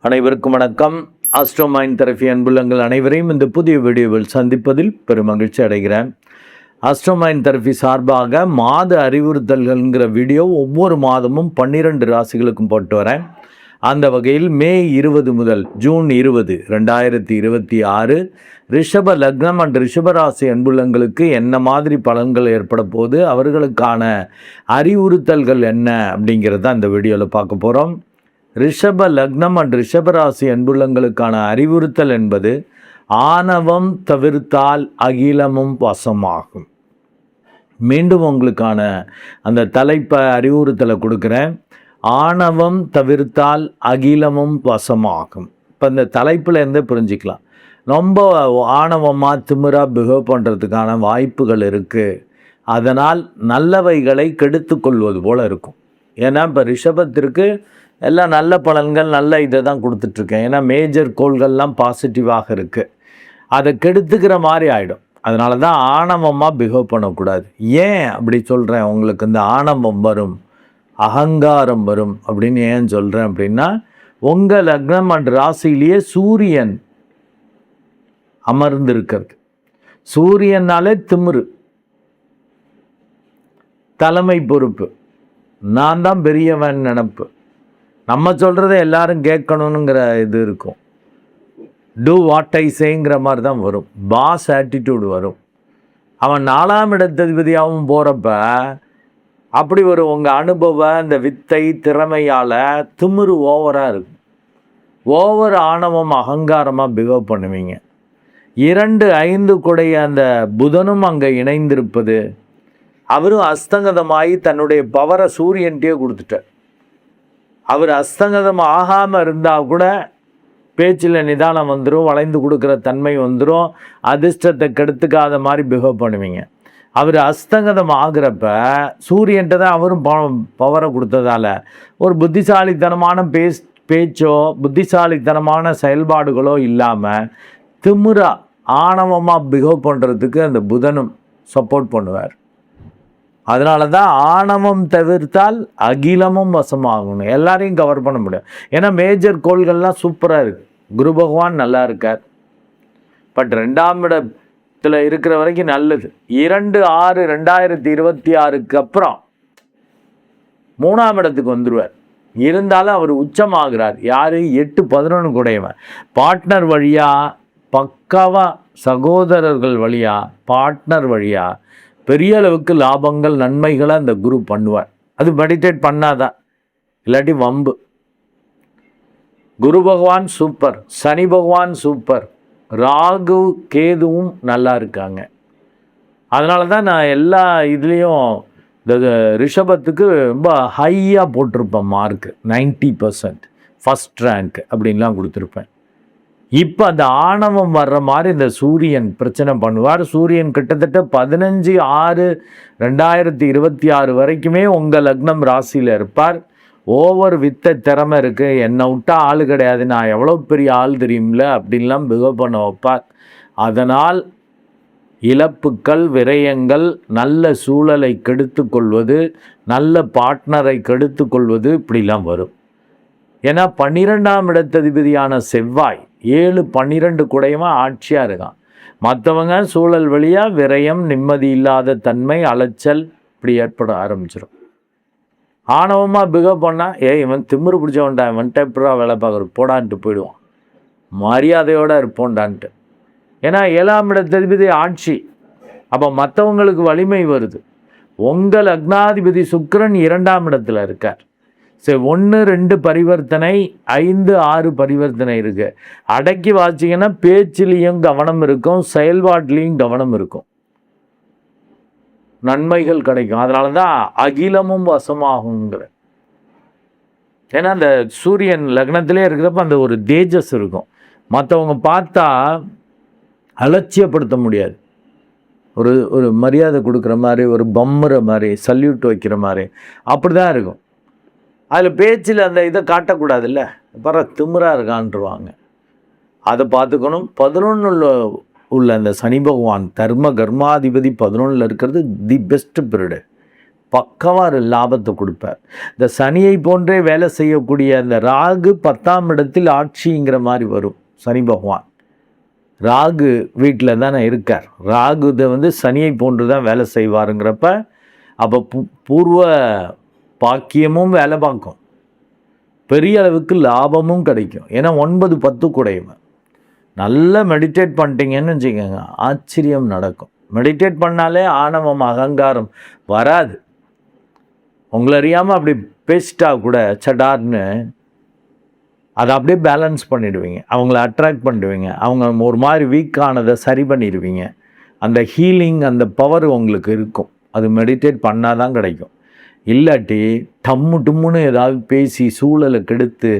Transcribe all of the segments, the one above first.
அனைவருக்கும் வணக்கம். ஆஸ்ட்ரோமைண்ட் தெரபி அன்புள்ளங்கள் அனைவரையும் இந்த புதிய வீடியோவில் சந்திப்பதில் பெருமகிழ்ச்சி அடைகிறேன். ஆஸ்ட்ரோமைண்ட் தெரபி சார்பாக மாத அறிவுறுத்தல்கள்ங்கிற வீடியோ ஒவ்வொரு மாதமும் 12 ராசிகளுக்கும் போட்டு வரேன். அந்த வகையில் மே 20 முதல் ஜூன் 20, 2026 ரிஷப லக்னம் அண்ட் ரிஷபராசி அன்புள்ளங்களுக்கு என்ன மாதிரி பலன்கள் ஏற்பட போது, அவர்களுக்கான அறிவுறுத்தல்கள் என்ன அப்படிங்கிறத அந்த வீடியோவில் பார்க்க போகிறோம். ரிஷப லக்னம் அண்ட் ரிஷபராசி அன்புள்ளங்களுக்கான அறிவுறுத்தல் என்பது ஆணவம் தவிர்த்தால் அகிலமும் வசமாகும். மீண்டும் உங்களுக்கான அந்த தலைப்பை அறிவுறுத்தலை கொடுக்குறேன். ஆணவம் தவிர்த்தால் அகிலமும் வசமாகும். இப்போ இந்த தலைப்பில் இருந்தே புரிஞ்சிக்கலாம், ரொம்ப ஆணவமாக திமிராக பிஹேவ் பண்ணுறதுக்கான வாய்ப்புகள் இருக்குது. அதனால் நல்லவைகளை கெடுத்து கொள்வது போல் இருக்கும். ஏன்னா இப்போ ரிஷபத்திற்கு எல்லாம் நல்ல பலன்கள், நல்ல இதை தான் கொடுத்துட்ருக்கேன். ஏன்னா மேஜர் கோள்கள்லாம் பாசிட்டிவாக இருக்குது. அதை கெடுத்துக்கிற மாதிரி ஆகிடும். அதனால தான் ஆணவமாக பிஹேவ் பண்ணக்கூடாது. ஏன் அப்படி சொல்கிறேன்? உங்களுக்கு இந்த ஆணவம் வரும், அகங்காரம் வரும் அப்படின்னு ஏன் சொல்கிறேன் அப்படின்னா, உங்கள் லக்னம் அண்ட் ராசியிலேயே சூரியன் அமர்ந்திருக்கிறது. சூரியனாலே திமிரு, தலைமை பொறுப்பு, நான் தான் பெரியவன் நினப்பு, நம்ம சொல்கிறத எல்லாரும் கேட்கணுங்கிற இது இருக்கும். டூ வாட் ஐ சேங்கிற மாதிரி தான் வரும். பாஸ் ஆட்டிடியூடு வரும். அவன் 4ஆம் இடத்ததிபதியாகவும் போகிறப்ப அப்படி ஒரு உங்கள் அனுபவம், இந்த வித்தை திறமையால் திமிரு ஓவராக இருக்கும். ஓவர் ஆணவம் அகங்காரமாக பிஹேவ் பண்ணுவீங்க. 2, 5 கூடைய அந்த புதனும் அங்கே இணைந்திருப்பது, அவரும் அஸ்தங்கதமாகி தன்னுடைய பவரை சூரியன்கிட்டே கொடுத்துட்டார். அவர் அஸ்தங்கதம் ஆகாமல் இருந்தால் கூட பேச்சில் நிதானம் வந்துடும், வளைந்து கொடுக்குற தன்மை வந்துடும், அதிர்ஷ்டத்தை கெடுத்துக்காத மாதிரி பிஹேவ் பண்ணுவீங்க. அவர் அஸ்தங்கதம் ஆகிறப்ப சூரியன்ட்ட தான் அவரும் பவரை கொடுத்ததால் ஒரு புத்திசாலித்தனமான பேச்சோ புத்திசாலித்தனமான செயல்பாடுகளோ இல்லாமல் திமிரா ஆணவமாக பிஹேவ் பண்ணுறதுக்கு அந்த புதனும் சப்போர்ட் பண்ணுவார். அதனால தான் ஆணவம் தவிர்த்தால் அகிலமும் வசமாகணும். எல்லாரையும் கவர் பண்ண முடியும். ஏன்னா மேஜர் கோள்கள்லாம் சூப்பராக இருக்குது. குரு பகவான் நல்லா இருக்கார். பட் 2ஆம் இடத்துல இருக்கிற வரைக்கும் நல்லது. 2/6/2026 அப்புறம் 3ஆம் இடத்துக்கு வந்துடுவார். இருந்தாலும் அவர் உச்சமாகிறார். யார்? 8-11 கூடையவன். பார்ட்னர் வழியாக, பக்காவாக சகோதரர்கள் வழியாக, பார்ட்னர் வழியாக பெரிய அளவுக்கு லாபங்கள் நன்மைகளை அந்த குரு பண்ணுவார். அது மெடிடேட் பண்ணாதான், இல்லாட்டி வம்பு. குரு பகவான் சூப்பர், சனி பகவான் சூப்பர், ராகு கேதுவும் நல்லா இருக்காங்க. அதனால தான் நான் எல்லா இதுலேயும் இந்த ரிஷபத்துக்கு ரொம்ப ஹையாக போட்டிருப்பேன் மார்க்கு. 90% ஃபஸ்ட் ரேங்க் அப்படின்லாம் கொடுத்துருப்பேன். இப்போ அந்த ஆணவம் வர்ற மாதிரி இந்த சூரியன் பிரச்சனை பண்ணுவார். சூரியன் கிட்டத்தட்ட 15/6/2026 வரைக்குமே உங்கள் லக்னம் ராசியில் இருப்பார். ஓவர் வித்த திறமை இருக்குது, என்னை விட்டா ஆள் கிடையாது, நான் எவ்வளோ பெரிய ஆள் தெரியும்ல அப்படின்லாம் பிஹேவ் பண்ண வைப்பார். அதனால் இழப்புக்கள், விரயங்கள், நல்ல சூழலை கெடுத்து கொள்வது, நல்ல பார்ட்னரை கெடுத்து கொள்வது இப்படிலாம் வரும். ஏன்னா 12ஆம் இடத்ததிபதியான செவ்வாய் 7-12 கூடையமாக ஆட்சியாக இருக்கான். மற்றவங்க சூழல் வழியாக விரயம், நிம்மதி இல்லாத தன்மை, அலைச்சல் இப்படி ஏற்பட ஆரம்பிச்சிடும். ஆணவமாக பிஹேவ் பண்ணால் இவன் திமிரு பிடிச்சவன்டா, இவன் டெப்பராக வேலை பார்க்குற போடான்ட்டு போயிடுவான். மரியாதையோடு இருப்போண்டான்ட்டு. ஏன்னா 7ஆம் இடத்ததிபதி ஆட்சி. அப்போ மற்றவங்களுக்கு வலிமை வருது. உங்கள் லக்னாதிபதி சுக்கிரன் 2ஆம் இடத்துல இருக்கார். சரி, 1, 2 பரிவர்த்தனை, 5, 6 பரிவர்த்தனை இருக்கு. அடக்கி வாச்சிங்கன்னா பேச்சிலையும் கவனம் இருக்கும், செயல்பாட்டிலையும் கவனம் இருக்கும், நன்மைகள் கிடைக்கும். அதனால தான் அகிலமும் வசமாகுங்கிற. ஏன்னா அந்த சூரியன் லக்னத்திலே இருக்கிறப்ப அந்த ஒரு தேஜஸ் இருக்கும். மற்றவங்க பார்த்தா அலட்சியப்படுத்த முடியாது. ஒரு மரியாதை கொடுக்குற மாதிரி, ஒரு பம்முற மாதிரி, சல்யூட் வைக்கிற மாதிரி அப்படி தான் இருக்கும். அதில் பேச்சில் அந்த இதை காட்டக்கூடாதுல்ல, பர திமிராக இருக்கான்ட்டுருவாங்க. அதை பார்த்துக்கணும். 11 உள்ள அந்த சனி பகவான் தர்ம கர்மாதிபதி 11 இருக்கிறது தி பெஸ்ட் பீரியடு. பக்கவாறு லாபத்தை கொடுப்பார். இந்த சனியை போன்றே வேலை செய்யக்கூடிய அந்த ராகு 10ஆம் இடத்தில் ஆட்சிங்கிற மாதிரி வரும். சனி பகவான் ராகு வீட்டில் தானே இருக்கார். ராகு இதை சனியை போன்று தான் வேலை செய்வாருங்கிறப்ப அப்போ பூர்வ பாக்கியமும் வேலை பார்க்கும், பெரிய அளவுக்கு லாபமும் கிடைக்கும். ஏன்னா 9, 10 கூடையவன். நல்லா மெடிடேட் பண்ணிட்டீங்கன்னு வச்சுக்கோங்க, ஆச்சரியம் நடக்கும். மெடிடேட் பண்ணாலே ஆணவம் அகங்காரம் வராது. உங்களை அறியாமல் அப்படி பேசிட்டா கூட சடார்னு அதை அப்படியே பேலன்ஸ் பண்ணிடுவீங்க, அவங்கள அட்ராக்ட் பண்ணிடுவீங்க, அவங்க ஒரு மாதிரி வீக்கானதை சரி பண்ணிடுவீங்க. அந்த ஹீலிங், அந்த பவர் உங்களுக்கு இருக்கும். அது மெடிடேட் பண்ணால் தான் கிடைக்கும். இல்லாட்டி டம்மு டும்முன்னு ஏதாவது பேசி சூழலை கெடுத்து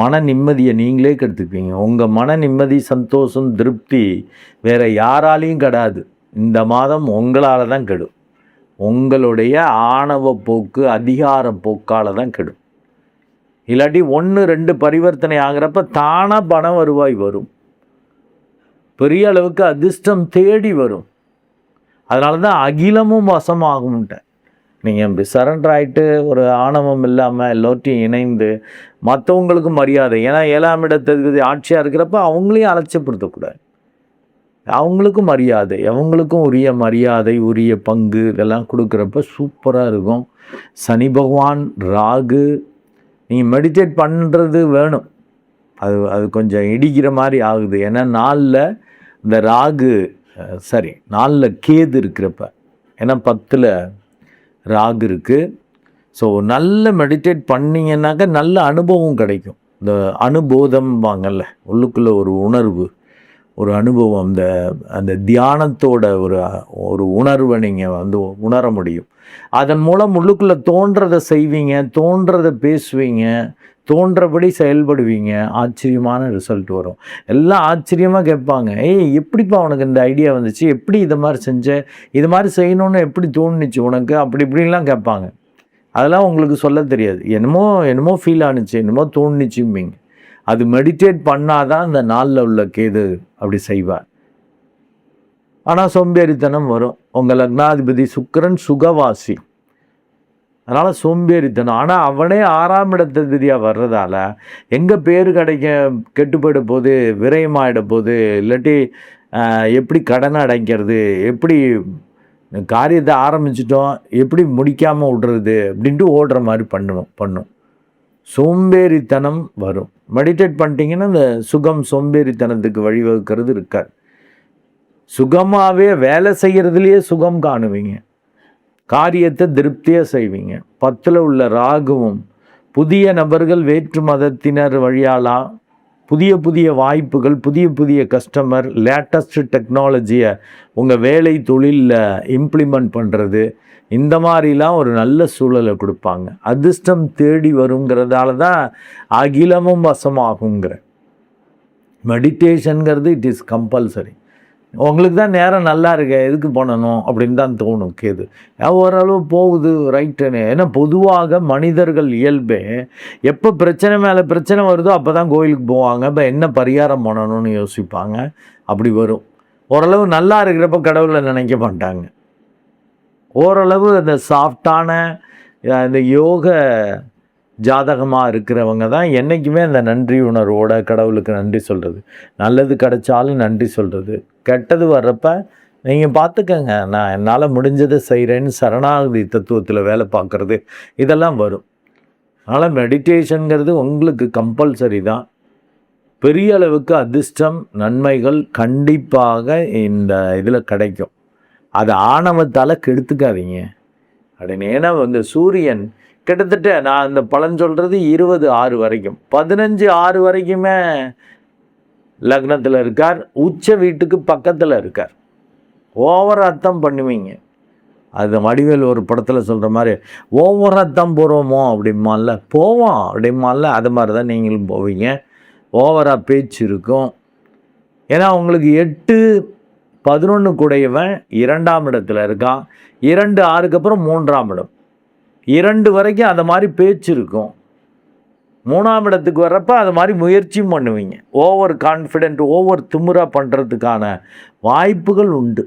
மன நிம்மதியை நீங்களே கெடுத்துக்குவீங்க. உங்கள் மன நிம்மதி, சந்தோஷம், திருப்தி வேறு யாராலையும் கெடாது. இந்த மாதம் உங்களால் தான் கெடும். உங்களுடைய ஆணவ போக்கு, அதிகார போக்கால் தான் கெடும். இல்லாட்டி 1, 2 பரிவர்த்தனை ஆகிறப்ப தானாக பண வருவாய் வரும், பெரிய அளவுக்கு அதிர்ஷ்டம் தேடி வரும். அதனால தான் அகிலமும் வசமாகும்ட்டேன். நீங்கள் இப்படி சரண்டர் ஆகிட்டு ஒரு ஆணவம் இல்லாமல் எல்லோரையும் இணைந்து மற்றவங்களுக்கு மரியாதை. ஏன்னா 7ஆம் இடத்துக்கு ஆட்சியாக இருக்கிறப்ப அவங்களையும் அலட்சியப்படுத்தக்கூடாது. அவங்களுக்கும் மரியாதை, அவங்களுக்கும் உரிய மரியாதை, உரிய பங்கு இதெல்லாம் கொடுக்குறப்ப சூப்பராக இருக்கும். சனி பகவான், ராகு, நீங்கள் மெடிடேட் பண்ணுறது வேணும். அது கொஞ்சம் இடிக்கிற மாதிரி ஆகுது. ஏன்னா 4ல் இந்த ராகு, சரி 4ல் கேது இருக்கிறப்ப, ஏன்னா 10ல் ராகு இருக்குது. ஸோ நல்ல மெடிடேட் பண்ணிங்கன்னாக்க நல்ல அனுபவம் கிடைக்கும். இந்த அனுபோதம் வாங்கல்ல, உள்ளுக்குள்ளே ஒரு உணர்வு, ஒரு அனுபவம், அந்த தியானத்தோட ஒரு உணர்வை நீங்கள் உணர முடியும். அதன் மூலம் உள்ளுக்குள்ளே தோன்றதை செய்வீங்க, தோன்றதை பேசுவீங்க, தோன்றபடி செயல்படுவீங்க. ஆச்சரியமான ரிசல்ட் வரும். எல்லாம் ஆச்சரியமாக கேட்பாங்க, எப்படிப்பா உனக்கு இந்த ஐடியா வந்துச்சு, எப்படி இதை மாதிரி செஞ்ச, இது மாதிரி செய்யணும்னு எப்படி தோணுச்சு உனக்கு, அப்படி இப்படின்லாம் கேட்பாங்க. அதெல்லாம் உங்களுக்கு சொல்ல தெரியாது. என்னமோ ஃபீல் ஆணுச்சு, என்னமோ தோணுச்சும்பிங்க. அது மெடிடேட் பண்ணாதான் அந்த 4ல் உள்ள கேது அப்படி செய்வார். ஆனால் சோம்பேறித்தனம் வரும். உங்கள் லக்னாதிபதி சுக்கிரன் சுகவாசி, அதனால் சோம்பேறித்தனம். ஆனால் அவனே 6ஆம் இடத்ததிபதியாக வர்றதால எங்கே பேர் கெட்டு போயிட போது, விரயமாகிட போது, இல்லாட்டி எப்படி கடனை அடைக்கிறது, எப்படி காரியத்தை ஆரம்பிச்சிட்டோம் எப்படி முடிக்காமல் விடுறது அப்படின்ட்டு ஓடுற மாதிரி பண்ணும். சோம்பேறித்தனம் வரும். மெடிடேட் பண்ணிட்டீங்கன்னா இந்த சுகம் சோம்பேறித்தனத்துக்கு வழிவகுக்கிறது இருக்காது. சுகமாகவே வேலை செய்கிறதுலையே சுகம் காணுவீங்க, காரியத்தை திருப்தியாக செய்வீங்க. 10ல் உள்ள ராகுவும் புதிய நபர்கள், வேற்று மதத்தினர் வழியாலாம் புதிய வாய்ப்புகள், புதிய கஸ்டமர், லேட்டஸ்ட் டெக்னாலஜியை உங்கள் வேலை தொழிலில் இம்ப்ளிமெண்ட் பண்ணுறது, இந்த மாதிரிலாம் ஒரு நல்ல சூழலை கொடுப்பாங்க. அதிர்ஷ்டம் தேடி வருங்கிறதால தான் அகிலமும் வசமாகுங்கிற மெடிடேஷனுங்கிறது இட் இஸ் கம்பல்சரி. உங்களுக்கு தான் நேரம் நல்லா இருக்கு, எதுக்கு பண்ணணும் அப்படின்னு தான் தோணும். கேது ஓரளவு போகுது ரைட்டுன்னு. ஏன்னா பொதுவாக மனிதர்கள் இயல்பே எப்போ பிரச்சனை மேலே பிரச்சனை வருதோ அப்போ தான் கோயிலுக்கு போவாங்க, இப்போ என்ன பரிகாரம் பண்ணணும்னு யோசிப்பாங்க. அப்படி வரும். ஓரளவு நல்லா இருக்கிறப்ப கடவுளை நினைக்க மாட்டாங்க. ஓரளவு அந்த சாஃப்டான இந்த யோக ஜாதகமாக இருக்கிறவங்க தான் என்றைக்குமே அந்த நன்றி உணர்வோட கடவுளுக்கு நன்றி சொல்கிறது, நல்லது கிடைச்சாலும் நன்றி சொல்கிறது, கெட்டது வர்றப்ப நீங்கள் பார்த்துக்கங்க நான் என்னால் முடிஞ்சதை செய்கிறேன்னு சரணாகதி தத்துவத்தில் வேலை பார்க்குறது, இதெல்லாம் வரும். அதனால் மெடிடேஷனுங்கிறது உங்களுக்கு கம்பல்சரி தான். பெரிய அளவுக்கு அதிர்ஷ்டம் நன்மைகள் கண்டிப்பாக இந்த இதில் கிடைக்கும். அதை ஆணவத்தால் கெடுத்துக்காதீங்க அப்படின்னு. ஏன்னா இந்த சூரியன் கிட்டத்தட்ட நான் இந்த பலன் சொல்கிறது 20/6 வரைக்கும், 15/6 வரைக்குமே லக்னத்தில் இருக்கார், உச்ச வீட்டுக்கு பக்கத்தில் இருக்கார். ஓவர் அர்த்தம் பண்ணுவீங்க. அது வடிவேல் ஒரு படத்தில் சொல்கிற மாதிரி ஓவர் அர்த்தம் போகிறோமோ அப்படிமால போவோம் அப்படிமால, அது மாதிரி தான் நீங்களும் போவீங்க. ஓவராக பேச்சு இருக்கும். ஏன்னா உங்களுக்கு 8-11 கூடையவன் 2ஆம் இடத்துல இருக்கான். 2-6க்கு அப்புறம் 3ஆம் இடம், 2 வரைக்கும் அது மாதிரி பேச்சு இருக்கும். 3ஆம் இடத்துக்கு வர்றப்ப அது மாதிரி முயற்சியும் பண்ணுவீங்க. ஓவர் கான்ஃபிடென்ட், ஓவர் திமுறா பண்ணுறதுக்கான வாய்ப்புகள் உண்டு.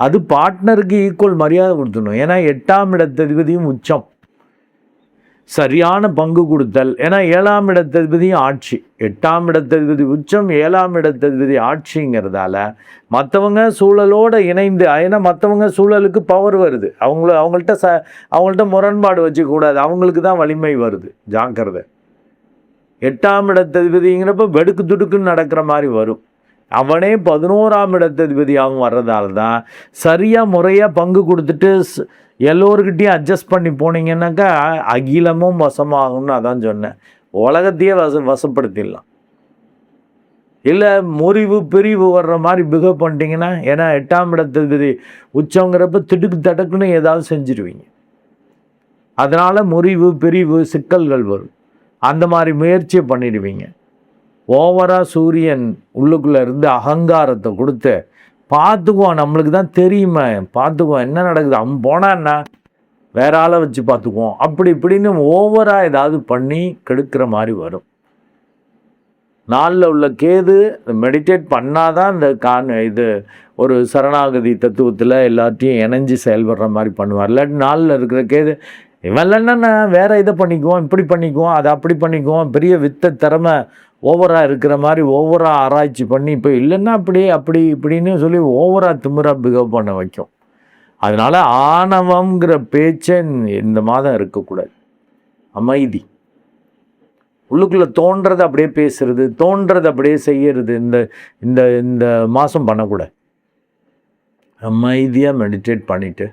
அது பார்ட்னருக்கு ஈக்குவல் மரியாதை கொடுத்துடணும். ஏன்னா 8ஆம் இடத்ததிபதியும் உச்சம், சரியான பங்கு கொடுத்தல். ஏன்னா 7ஆம் இடத்ததிபதியும் ஆட்சி, 8ஆம் இடத்ததிபதி உச்சம், 7ஆம் இடத்ததிபதி ஆட்சிங்கிறதால மற்றவங்க சூழலோடு இணைந்து, ஏன்னா மற்றவங்க சூழலுக்கு பவர் வருது, அவங்கள்ட்ட முரண்பாடு வச்சுக்கூடாது, அவங்களுக்கு தான் வலிமை வருது. ஜாக்கிரதை. 8ஆம் இடத்ததிபதிங்கிறப்ப வெடுக்கு துடுக்குன்னு நடக்கிற மாதிரி வரும். அவனே 11ஆம் இடத்ததிபதியாகவும் வர்றதால தான் சரியாக முறையாக பங்கு கொடுத்துட்டு எல்லோருக்கிட்டையும் அட்ஜஸ்ட் பண்ணி போனீங்கன்னாக்கா அகிலமும் வசமாகும்னு அதான் சொன்னேன். உலகத்தையே வசப்படுத்திடலாம். இல்லை முறிவு பிரிவு வர்ற மாதிரி பிஹேவ் பண்ணிட்டீங்கன்னா, ஏன்னா 8ஆம் இடத்ததிபதி உச்சங்கிறப்ப திடுக்கு தடக்குன்னு ஏதாவது செஞ்சிருவீங்க. அதனால் முறிவு பிரிவு சிக்கல்கள் வரும். அந்த மாதிரி முயற்சியை பண்ணிடுவீங்க. ஓவராக சூரியன் உள்ளுக்குள்ளே இருந்து அகங்காரத்தை கொடுத்து பார்த்துக்குவோம், நம்மளுக்கு தான் தெரியுமே, பார்த்துக்குவோம் என்ன நடக்குது, அவன் போனான்னா வேற ஆளை வச்சு பார்த்துக்குவோம், அப்படி இப்படின்னு ஓவராக ஏதாவது பண்ணி கெடுக்கிற மாதிரி வரும். நாளில் உள்ள கேது மெடிடேட் பண்ணாதான் இந்த இது ஒரு சரணாகதி தத்துவத்தில் எல்லாத்தையும் இணைஞ்சு செயல்படுற மாதிரி பண்ணுவார். இல்லாட்டி நாளில் இருக்கிற கேது இவன் இல்லைன்னா வேற இதை பண்ணிக்குவோம், இப்படி பண்ணிக்குவோம், அதை அப்படி பண்ணிக்குவோம், பெரிய வித்த திறமை ஓவராக இருக்கிற மாதிரி ஓவராக ஆராய்ச்சி பண்ணி இப்போ இல்லைன்னா அப்படி இப்படின்னு சொல்லி ஓவராக திமிராக பிஹேவ் பண்ண வைக்கும். அதனால் ஆணவங்கிற பேச்சை இந்த மாதம் இருக்கக்கூடாது. அமைதி, உள்ளுக்குள்ளே தோன்றதை அப்படியே பேசுறது, தோன்றதை அப்படியே செய்யறது இந்த இந்த இந்த மாதம் பண்ணக்கூடாது. அமைதியாக மெடிடேட் பண்ணிவிட்டு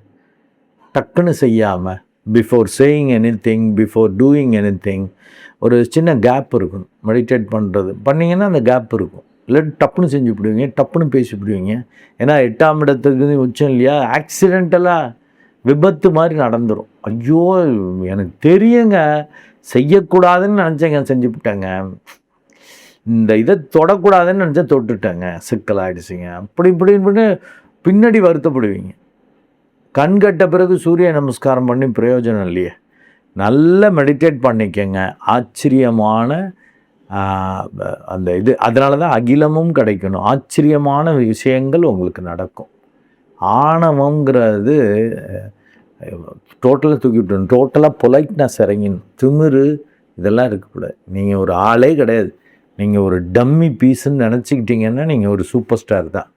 டக்குன்னு செய்யாமல் before saying anything, before doing anything ஒரு சின்ன கேப் இருக்கணும். மெடிடேட் பண்ணுறது பண்ணிங்கன்னா அந்த கேப் இருக்கும். இல்லாட்டி டப்புன்னு செஞ்சு விடுவீங்க, டப்புன்னு பேசிவிடுவீங்க. ஏன்னா 8ஆம் இடத்துக்கு உச்சம் இல்லையா, ஆக்சிடென்டலாக விபத்து மாதிரி நடந்துடும். ஐயோ எனக்கு தெரியுங்க, செய்யக்கூடாதுன்னு நினச்சேங்க, செஞ்சுவிட்டேங்க, இந்த இதை தொடக்கூடாதுன்னு நினச்சா தொட்டுட்டேங்க, சிக்கலாகிடுச்சிங்க, இப்படின்னு பின்னாடி வருத்தப்படுவீங்க. கண் கட்ட பிறகு சூரிய நமஸ்காரம் பண்ணி பிரயோஜனம் இல்லையே. நல்லா மெடிடேட் பண்ணிக்கங்க. ஆச்சரியமான அந்த இது, அதனால தான் அகிலமும் கிடைக்கணும். ஆச்சரியமான விஷயங்கள் உங்களுக்கு நடக்கும். ஆணவங்கிறது டோட்டலாக தூக்கிவிட்டணும். டோட்டலாக பொலைட்னஸ் இறங்கின் திமிரு இதெல்லாம் இருக்கக்கூடாது. நீங்கள் ஒரு ஆளே கிடையாது, நீங்கள் ஒரு டம்மி பீஸுன்னு நினச்சிக்கிட்டீங்கன்னா நீங்கள் ஒரு சூப்பர் ஸ்டார் தான்.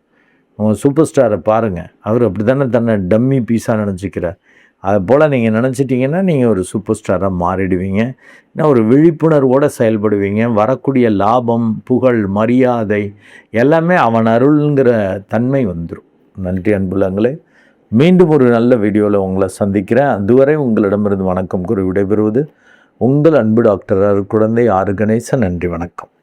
உங்கள் சூப்பர் ஸ்டாரை பாருங்கள், அவர் அப்படி தானே தன்னை டம்மி பீஸாக நினச்சிக்கிறார். அதை போல் நீங்கள் நினச்சிட்டிங்கன்னா நீங்கள் ஒரு சூப்பர் ஸ்டாராக மாறிடுவீங்க. இன்னும் ஒரு விழிப்புணர்வோடு செயல்படுவீங்க. வரக்கூடிய லாபம், புகழ், மரியாதை எல்லாமே அவன் அருள்ங்கிற தன்மை வந்துடும். நன்றி அன்புள்ளங்களே. மீண்டும் ஒரு நல்ல வீடியோவில் உங்களை சந்திக்கிறேன். அதுவரை உங்களிடமிருந்து வணக்கம் கூறி விடைபெறுவது உங்கள் அன்பு டாக்டர் அருட்குழந்தை ஆர் கணேசன். நன்றி, வணக்கம்.